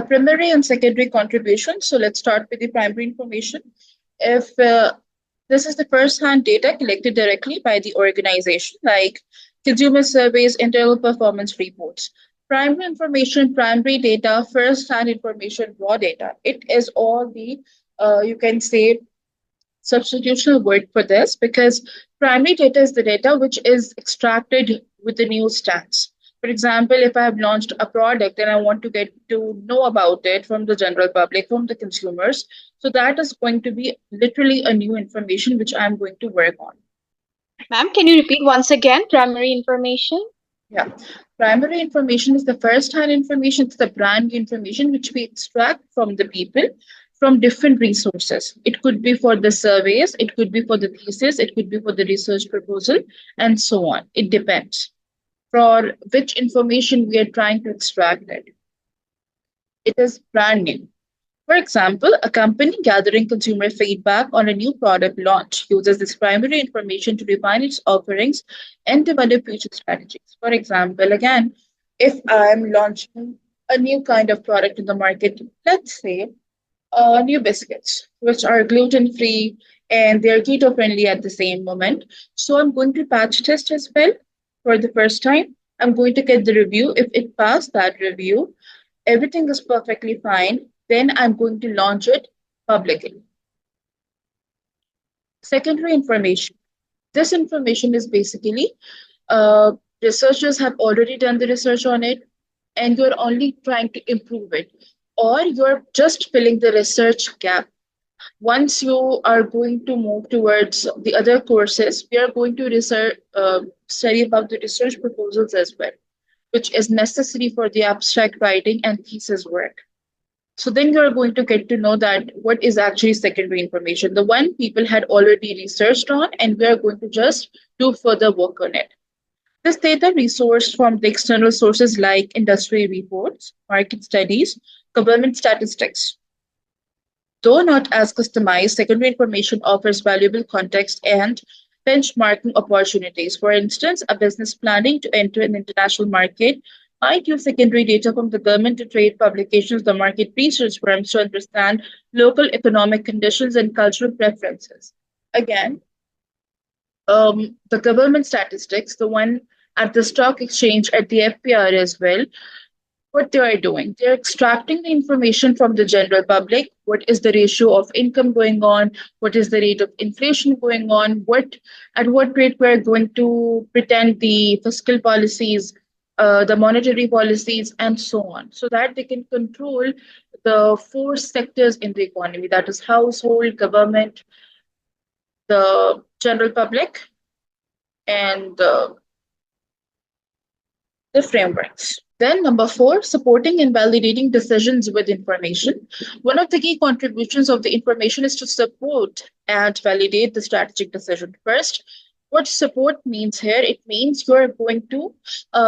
Primary and secondary contributions. So let's start with the primary information. If this is the first-hand data collected directly by the organization, like consumer surveys, internal performance reports. Primary information, primary data, first-hand information, raw data. It is all the, you can say, substitutional word for this because primary data is the data which is extracted with the news stats. For example, if I have launched a product and I want to get to know about it from the general public, from the consumers, so that is going to be literally a new information which I'm going to work on. Ma'am, can you repeat once again primary information? Yeah. Primary information is the first-hand information, it's the brand new information which we extract from the people from different resources. It could be for the surveys, it could be for the thesis, it could be for the research proposal, and so on. It depends for which information we are trying to extract it. It is brand new. For example, a company gathering consumer feedback on a new product launch uses this primary information to refine its offerings and develop future strategies. For example, again, if I'm launching a new kind of product in the market, let's say new biscuits, which are gluten free and they're keto friendly at the same moment. So I'm going to patch test as well for the first time. I'm going to get the review. If it passed that review, everything is perfectly fine, then I'm going to launch it publicly. Secondary information. This information is basically researchers have already done the research on it and you're only trying to improve it, or you're just filling the research gap. Once you are going to move towards the other courses, we are going to study about the research proposals as well, which is necessary for the abstract writing and thesis work. So then you're going to get to know that what is actually secondary information, the one people had already researched on, and we are going to just do further work on it. This data resourced from the external sources like industry reports, market studies, government statistics. Though not as customized, secondary information offers valuable context and benchmarking opportunities. For instance, a business planning to enter an international market might use secondary data from the government to trade publications, the market research firms to understand local economic conditions and cultural preferences. Again, the government statistics, the one at the stock exchange, at the FPR as well, what they are doing. They're extracting the information from the general public. What is the ratio of income going on? What is the rate of inflation going on? At what rate we're going to pretend the fiscal policies, the monetary policies, and so on, so that they can control the four sectors in the economy, that is household, government, the general public, and the frameworks. Then number 4, supporting and validating decisions with information. One of the key contributions of the information is to support and validate the strategic decision. First, what support means here, it means you're going to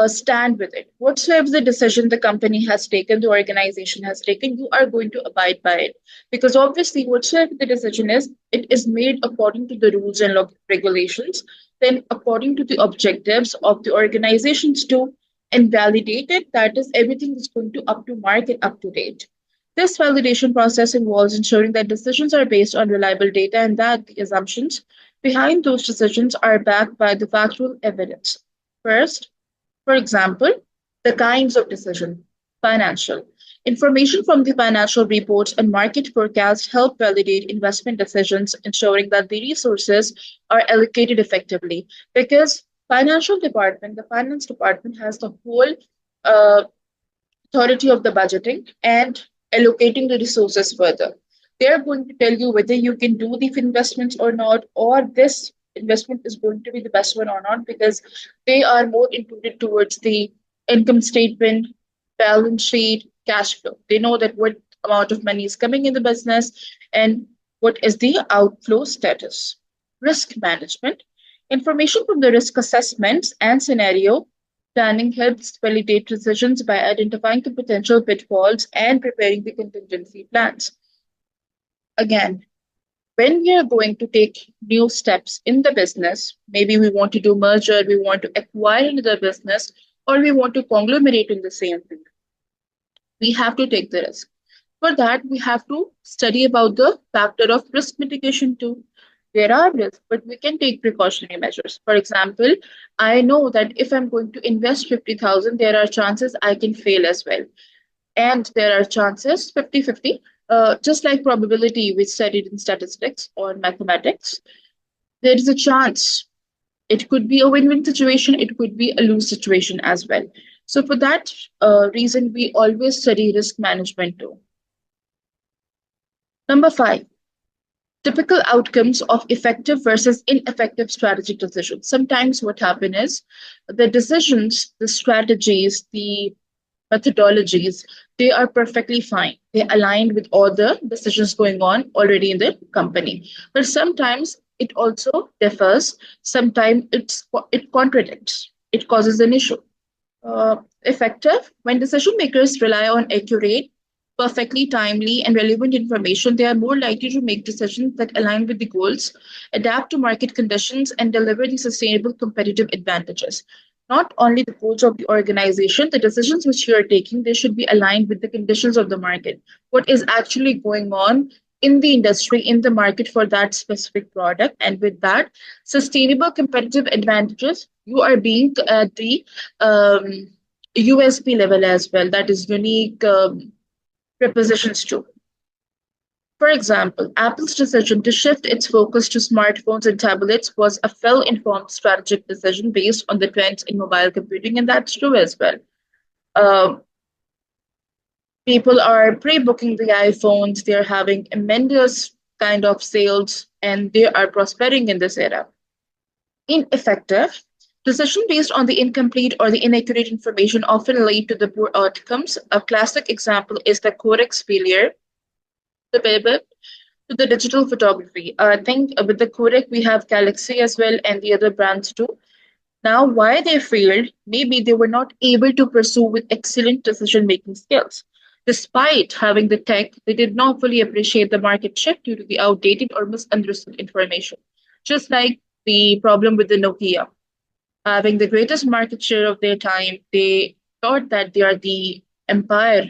stand with it. Whatsoever the decision the company has taken, the organization has taken, you are going to abide by it. Because obviously, whatsoever the decision is, it is made according to the rules and regulations, then according to the objectives of the organizations too, and validated, that is, everything is going to up to mark and up to date. This validation process involves ensuring that decisions are based on reliable data and that the assumptions behind those decisions are backed by the factual evidence. First, for example, the kinds of decision. Financial. Information from the financial reports and market forecasts help validate investment decisions, ensuring that the resources are allocated effectively. Because the finance department has the whole uh, authority of the budgeting and allocating the resources further. They are going to tell you whether you can do these investments or not, or this investment is going to be the best one or not, because they are more included towards the income statement, balance sheet, cash flow. They know that what amount of money is coming in the business and what is the outflow status. Risk management. Information from the risk assessments and scenario planning helps validate decisions by identifying the potential pitfalls and preparing the contingency plans. Again, when we are going to take new steps in the business, maybe we want to do merger, we want to acquire another business, or we want to conglomerate in the same thing. We have to take the risk. For that, we have to study about the factor of risk mitigation too. There are risks, but we can take precautionary measures. For example, I know that if I'm going to invest 50,000, there are chances I can fail as well. And there are chances 50-50, just like probability we studied in statistics or mathematics. There is a chance it could be a win-win situation, it could be a lose situation as well. So for that reason, we always study risk management too. Number five, typical outcomes of effective versus ineffective strategic decisions. Sometimes what happens is the decisions, the strategies, the methodologies, they are perfectly fine. They align with all the decisions going on already in the company. But sometimes it also differs. Sometimes it contradicts. It causes an issue. Effective when decision makers rely on accurate, perfectly timely, and relevant information, they are more likely to make decisions that align with the goals, adapt to market conditions, and deliver the sustainable competitive advantages. Not only the goals of the organization, the decisions which you are taking, they should be aligned with the conditions of the market. What is actually going on in the industry, in the market for that specific product, and with that, sustainable competitive advantages, you are being at the USP level as well. That is unique prepositions too. For example, Apple's decision to shift its focus to smartphones and tablets was a well informed strategic decision based on the trends in mobile computing, and that's true as well. Uh, People are pre booking the iPhones, they're having immense kind of sales, and they are prospering in this era. Ineffective. Decision based on the incomplete or the inaccurate information often lead to the poor outcomes. A classic example is the Codex failure, the pivot to the digital photography. I think with the Kodak, we have Galaxy as well and the other brands too. Now, why they failed, maybe they were not able to pursue with excellent decision making skills. Despite having the tech, they did not fully appreciate the market shift due to the outdated or misunderstood information. Just like the problem with the Nokia, having the greatest market share of their time, they thought that they are the empire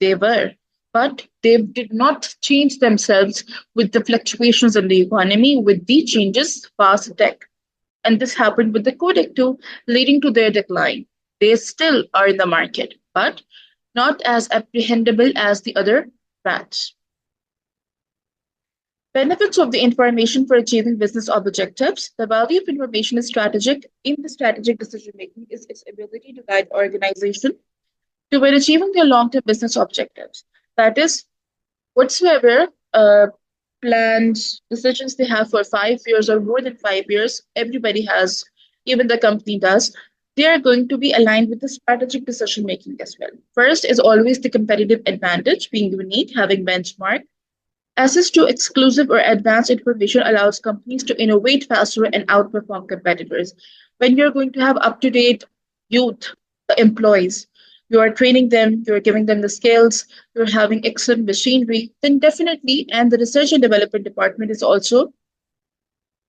they were, but they did not change themselves with the fluctuations in the economy, with the changes fast tech. And this happened with the Kodak too, leading to their decline. They still are in the market, but not as apprehendable as the other brands. Benefits of the information for achieving business objectives. The value of information is strategic. In the strategic decision making is its ability to guide organization toward achieving their long-term business objectives. That is, whatsoever plans, decisions they have for 5 years or more than 5 years, everybody has, even the company does, they are going to be aligned with the strategic decision making as well. First is always the competitive advantage, being unique, having benchmark. Access to exclusive or advanced information allows companies to innovate faster and outperform competitors. When you're going to have up to date youth, the employees, you are training them, you're giving them the skills, you're having excellent machinery, then definitely, and the research and development department is also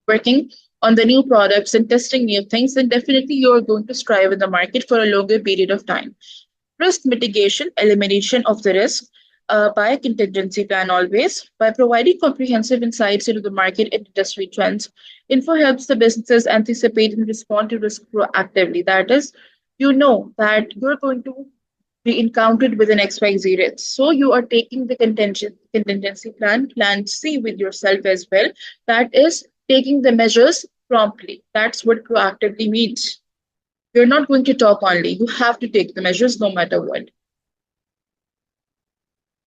working on the new products and testing new things, then definitely you're going to strive in the market for a longer period of time. Risk mitigation, elimination of the risk by a contingency plan always. By providing comprehensive insights into the market and industry trends, info helps the businesses anticipate and respond to risk proactively. That is, you know that you're going to be encountered with an XYZ risk. So you are taking the contingency plan C with yourself as well. That is taking the measures promptly. That's what proactively means. You're not going to talk only. You have to take the measures no matter what.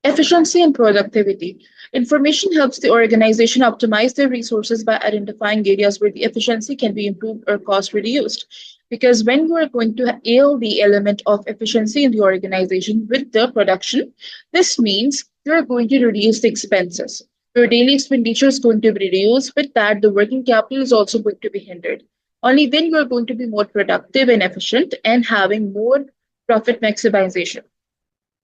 Efficiency and productivity. Information helps the organization optimize their resources by identifying areas where the efficiency can be improved or cost reduced. Because when you are going to ail the element of efficiency in the organization with the production, this means you're going to reduce the expenses. Your daily expenditure is going to be reduced. With that, the working capital is also going to be hindered. Only then you're going to be more productive and efficient and having more profit maximization.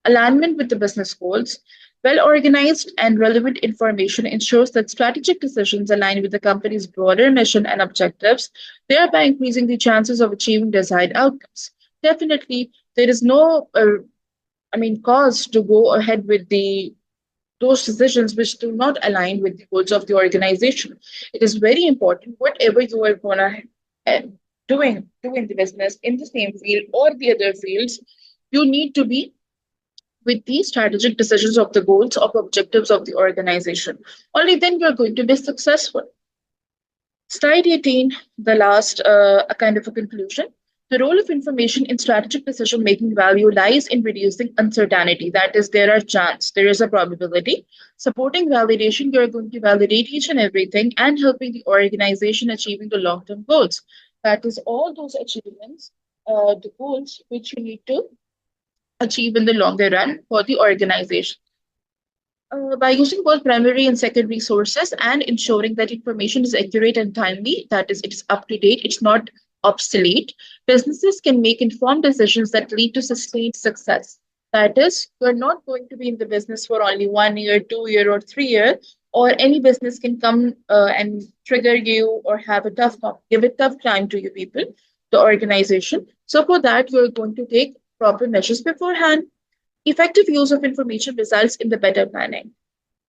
Alignment with the business goals. Well organized and relevant information ensures that strategic decisions align with the company's broader mission and objectives, thereby increasing the chances of achieving desired outcomes. Definitely, there is no cause to go ahead with the those decisions which do not align with the goals of the organization. It is very important, whatever you are gonna uh, do in the business in the same field or the other fields, you need to be with the strategic decisions of the goals of objectives of the organization. Only then you're going to be successful. Slide 18, the last, a kind of a conclusion. The role of information in strategic decision making value lies in reducing uncertainty. That is, there are chance, there is a probability. Supporting validation, you're going to validate each and everything and helping the organization achieving the long term goals. That is, all those achievements, the goals which you need to achieve in the longer run for the organization. By using both primary and secondary sources and ensuring that information is accurate and timely, that is, it's up to date, it's not obsolete, businesses can make informed decisions that lead to sustained success. That is, you're not going to be in the business for only 1 year, 2 year, or 3 year, or any business can come and trigger you or have a give a tough time to you people, the organization. So for that, you're going to take proper measures beforehand. Effective use of information results in the better planning.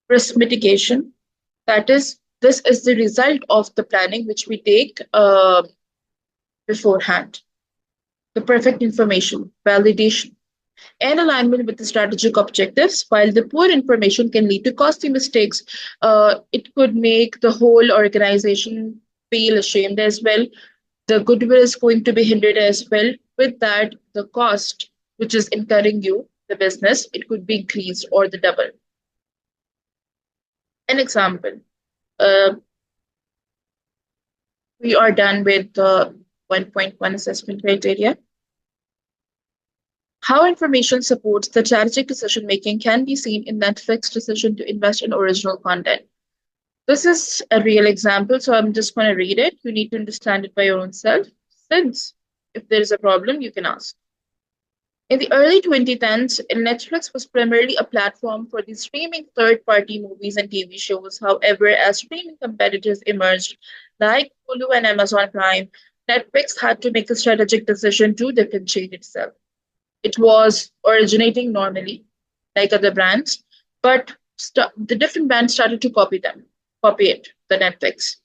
Risk mitigation, that is, this is the result of the planning which we take beforehand. The perfect information, validation, and alignment with the strategic objectives. While the poor information can lead to costly mistakes, it could make the whole organization feel ashamed as well. The goodwill is going to be hindered as well. With that, the cost which is incurring you, the business, it could be increased or the double. An example, uh, we are done with the 1.1 assessment criteria. How information supports the strategic decision making can be seen in Netflix's decision to invest in original content. This is a real example, so I'm just going to read it. You need to understand it by your own self, since if there is a problem, you can ask. In the early 2010s, Netflix was primarily a platform for the streaming third-party movies and TV shows. However, as streaming competitors emerged, like Hulu and Amazon Prime, Netflix had to make a strategic decision to differentiate itself. It was originating normally, like other brands, but the different brands started to copy it, the Netflix,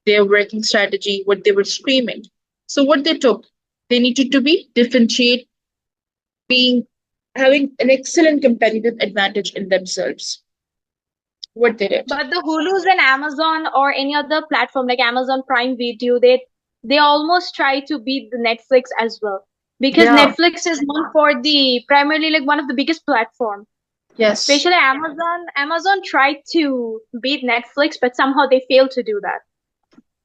their working strategy, what they were streaming. So what they took, they needed to be differentiate, being having an excellent competitive advantage in themselves. What they did. But the Hulu's and Amazon or any other platform like Amazon Prime Video, they almost try to beat the Netflix as well. Because Yeah. Netflix is known for the primarily like one of the biggest platform. Yes. Especially Amazon tried to beat Netflix, but somehow they failed to do that.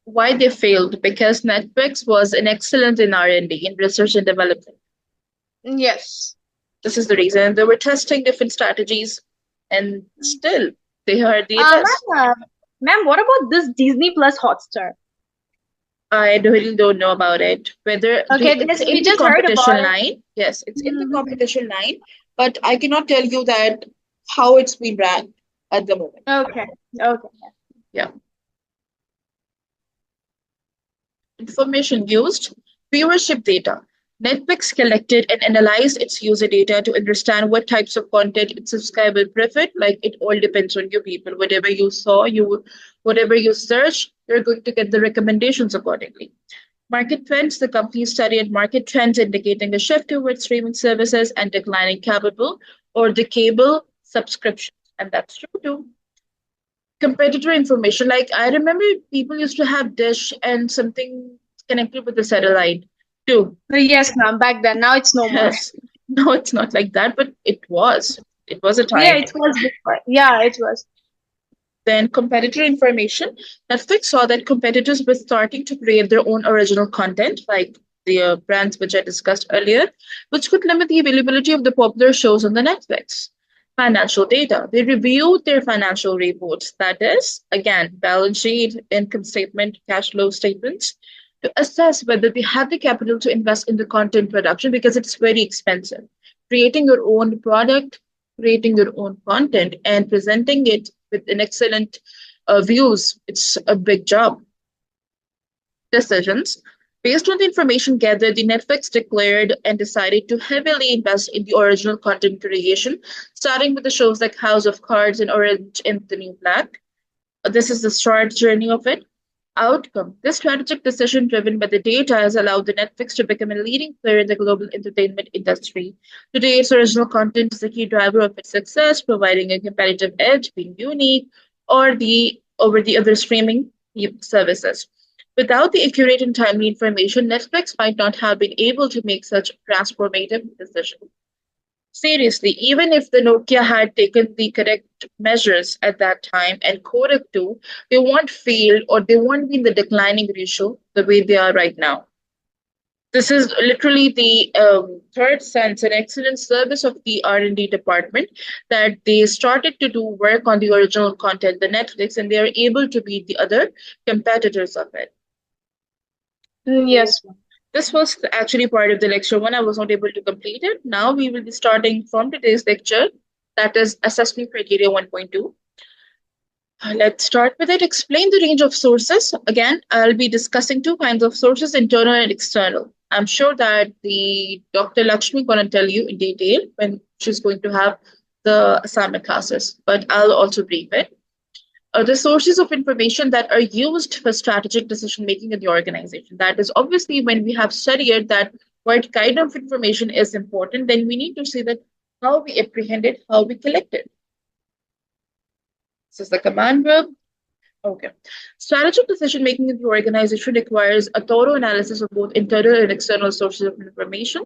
Why they failed? Because Netflix was an excellent in R&D, in research and development. Yes. This is the reason. They were testing different strategies, and still they are the best. Ma'am, what about this Disney Plus Hotstar? I really don't know about it. Whether Okay, it's we in the just heard about competition it. line. Yes, it's in the Mhm. competition line, but I cannot tell you that how it's been ranked at the moment. Okay. Okay. Yeah. Information used, viewership data. Netflix collected and analyzed its user data to understand what types of content its subscriber prefer. Like it all depends on you people. Whatever you saw, whatever you search, you're going to get the recommendations accordingly. Market trends, the company studied market trends indicating a shift towards streaming services and declining cable or the cable subscriptions. And that's true too. Competitor information, like I remember people used to have Dish and something connected with the satellite too. Yes, ma'am. Back then, now it's no more. Yes. No, it's not like that, but it was. It was a Yeah, time. it was before. Yeah, it was. Then competitor information. Netflix saw that competitors were starting to create their own original content, like the brands which I discussed earlier, which could limit the availability of the popular shows on the Netflix. Financial data. They reviewed their financial reports, that is, again, balance sheet, income statement, cash flow statements, to assess whether they have the capital to invest in the content production because it's very expensive. Creating your own product, creating your own content, and presenting it with an excellent views, it's a big job. Decisions. Based on the information gathered, the Netflix declared and decided to heavily invest in the original content creation, starting with the shows like House of Cards and Orange and the New Black. This is the start journey of it. Outcome. This strategic decision driven by the data has allowed the Netflix to become a leading player in the global entertainment industry. Today, its original content is the key driver of its success, providing a competitive edge, being unique, or the over the other streaming services. Without the accurate and timely information, Netflix might not have been able to make such transformative decisions. Seriously, even if the Nokia had taken the correct measures at that time and coded to, they won't fail or they won't be in the declining ratio the way they are right now. This is literally the third sense and excellent service of the R&D department that they started to do work on the original content, the Netflix, and they are able to beat the other competitors of it. Yes. This was actually part of the lecture one. I was not able to complete it. Now we will be starting from today's lecture, that is assessment criteria 1.2. Let's start with it. Explain the range of sources. Again, I'll be discussing two kinds of sources, internal and external. I'm sure that the Dr. Lakshmi going to tell you in detail when she's going to have the assignment classes, but I'll also brief it. The sources of information that are used for strategic decision making in the organization. That is obviously when we have studied that what kind of information is important, then we need to see that how we apprehend it, how we collect it. This is the command verb. Okay. Strategic decision making in the organization requires a thorough analysis of both internal and external sources of information.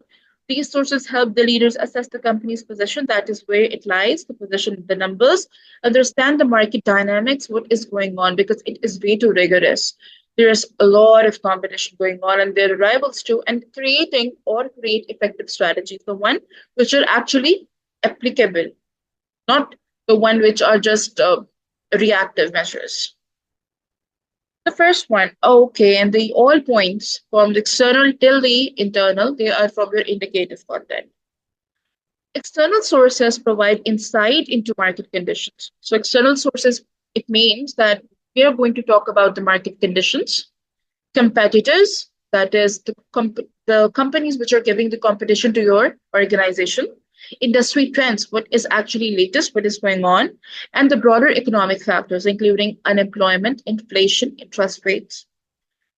These sources help the leaders assess the company's position, that is where it lies, the position, the numbers, understand the market dynamics, what is going on, because it is way too rigorous. There's a lot of competition going on, and there are rivals too, and create effective strategies, the one which are actually applicable, not the one which are just reactive measures. The first one, okay, and the all points from the external till the internal, they are from your indicative content. External sources provide insight into market conditions. So external sources, it means that we are going to talk about the market conditions, competitors, that is the companies which are giving the competition to your organization, industry trends, what is actually latest, what is going on, and the broader economic factors, including unemployment, inflation, interest rates.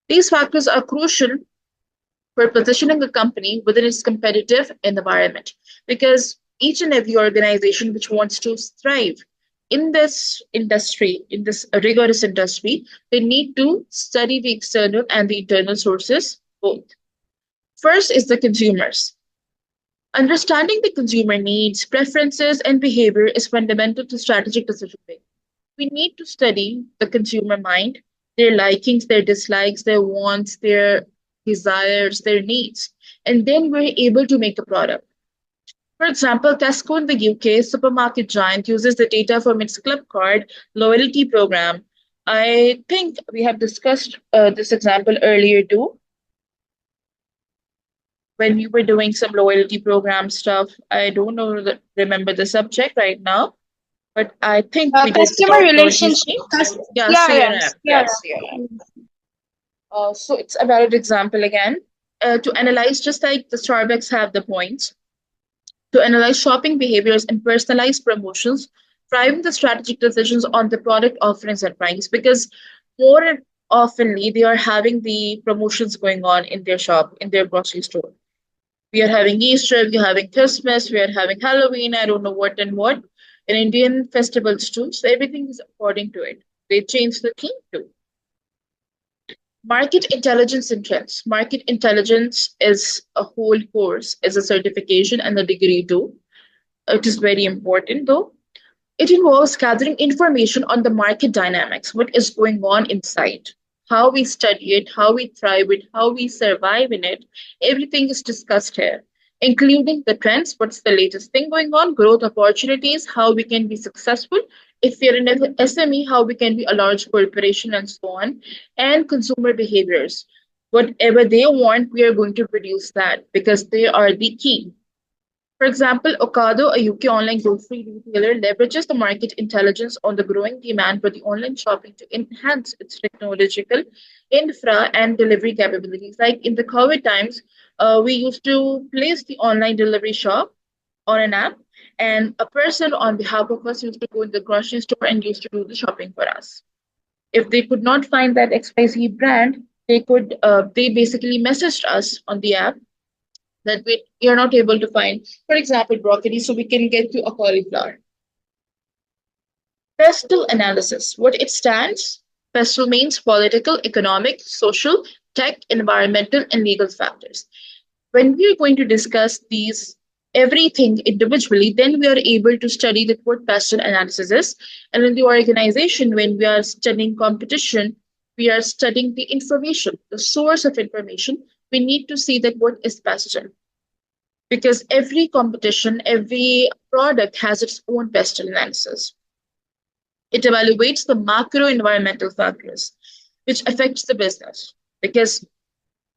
These factors are crucial for positioning a company within its competitive environment because each and every organization which wants to thrive in this industry, in this rigorous industry, they need to study the external and the internal sources both. First is the consumers. Understanding the consumer needs, preferences, and behavior is fundamental to strategic decision making. We need to study the consumer mind, their likings, their dislikes, their wants, their desires, their needs, and then we're able to make a product. For example, Tesco in the UK, supermarket giant, uses the data from its club card loyalty program. I think we have discussed this example earlier too when we were doing some loyalty program stuff. I don't remember the subject right now, but I think we did Customer talk about these relationship. things. Yeah, Yeah, CRM. yes, yeah. Yes, CRM. So it's a valid example again. To analyze, just like the Starbucks have the points, to analyze shopping behaviors and personalize promotions, driving the strategic decisions on the product offerings and price, because more oftenly they are having the promotions going on in their shop, in their grocery store. We are having Easter, we are having Christmas, we are having Halloween, I don't know what and what, and Indian festivals too. So everything is according to it. They change the theme too. Market intelligence and trends. Market intelligence is a whole course, is a certification and a degree too. It is very important though. It involves gathering information on the market dynamics, what is going on inside, how we study it, how we thrive it, how we survive in it. Everything is discussed here, including the trends, what's the latest thing going on, growth opportunities, how we can be successful. If we're an SME, how we can be a large corporation and so on, and consumer behaviors. Whatever they want, we are going to produce that because they are the key. For example, Ocado, a UK online grocery retailer, leverages the market intelligence on the growing demand for the online shopping to enhance its technological infra and delivery capabilities. Like in the COVID times, we used to place the online delivery shop on an app, and a person on behalf of us used to go in the grocery store and used to do the shopping for us. If they could not find that XYZ brand, they basically messaged us on the app that you're not able to find, for example, broccoli, so we can get to a cauliflower. Pestle analysis. What it stands? Pestle means political, economic, social, tech, environmental, and legal factors. When we are going to discuss these everything individually, then we are able to study that what pestle analysis is. And in the organization, when we are studying competition, we are studying the information, the source of information. We need to see that what is pestle, because every competition, every product has its own pestle analysis. It evaluates the macro environmental factors which affects the business, because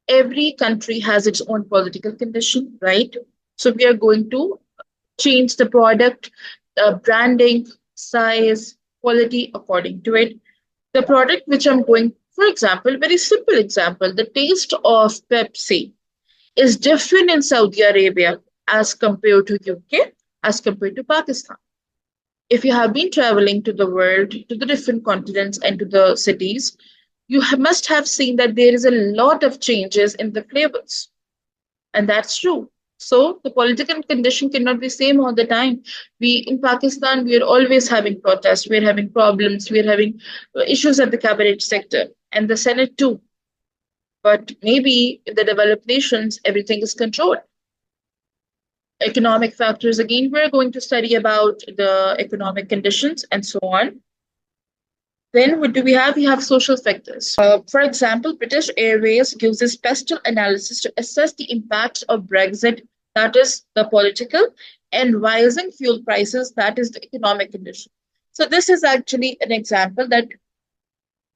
every country has its own political condition, right? So we are going to change the product, branding, size, quality according to it. The product which I'm going, for example, very simple example, the taste of Pepsi is different in Saudi Arabia as compared to UK, as compared to Pakistan. If you have been traveling to the world, to the different continents and to the cities, you must have seen that there is a lot of changes in the flavors. And that's true. So the political condition cannot be same all the time. We in Pakistan, we are always having protests, we're having problems, we're having issues at the cabinet sector and the Senate too. But maybe in the developed nations, everything is controlled. Economic factors, again, we're going to study about the economic conditions and so on. Then what do we have? We have social factors. For example, British Airways uses pestle analysis to assess the impacts of Brexit, that is the political, and rising fuel prices, that is the economic condition. So this is actually an example that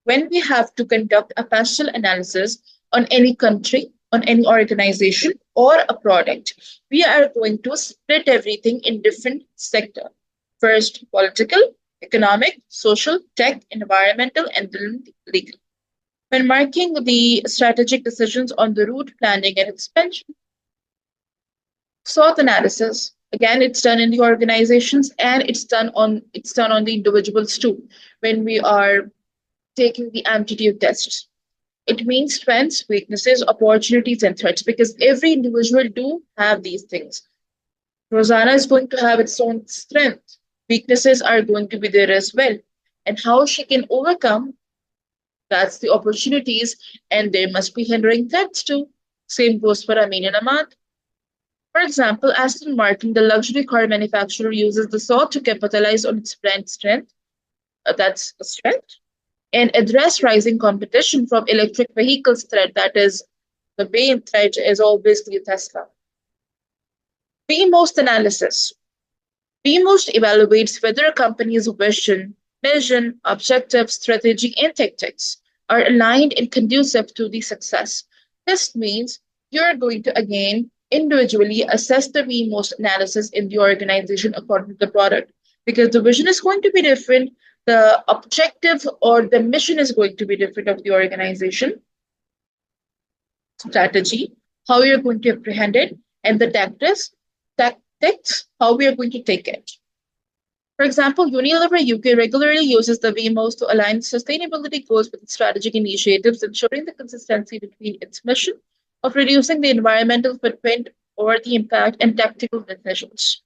when we have to conduct a pestle analysis on any country, on any organization or a product, we are going to split everything in different sectors. First, political, economic, social, tech, environmental, and then legal. When marking the strategic decisions on the route planning and expansion, SWOT analysis, again, it's done in the organizations and it's done on the individuals too. When we are taking the aptitude tests, it means strengths, weaknesses, opportunities, and threats, because every individual do have these things. Rosanna is going to have its own strength. Weaknesses are going to be there as well. And how she can overcome, that's the opportunities, and there must be hindering threats too. Same goes for Amin and Ahmad. For example, Aston Martin, the luxury car manufacturer, uses the SWOT to capitalize on its brand strength. That's a strength. And address rising competition from electric vehicles threat, that is the main threat is obviously Tesla. BMOST analysis. BMOST evaluates whether a company's vision, mission, objectives, strategy, and tactics are aligned and conducive to the success. This means you're going to again individually assess the BMOST analysis in the organization according to the product, because the vision is going to be different, the objective or the mission is going to be different of the organization, strategy, how you're going to apprehend it, and the tactics, how we are going to take it. For example, Unilever UK regularly uses the VMOs to align sustainability goals with strategic initiatives, ensuring the consistency between its mission of reducing the environmental footprint or the impact and tactical decisions.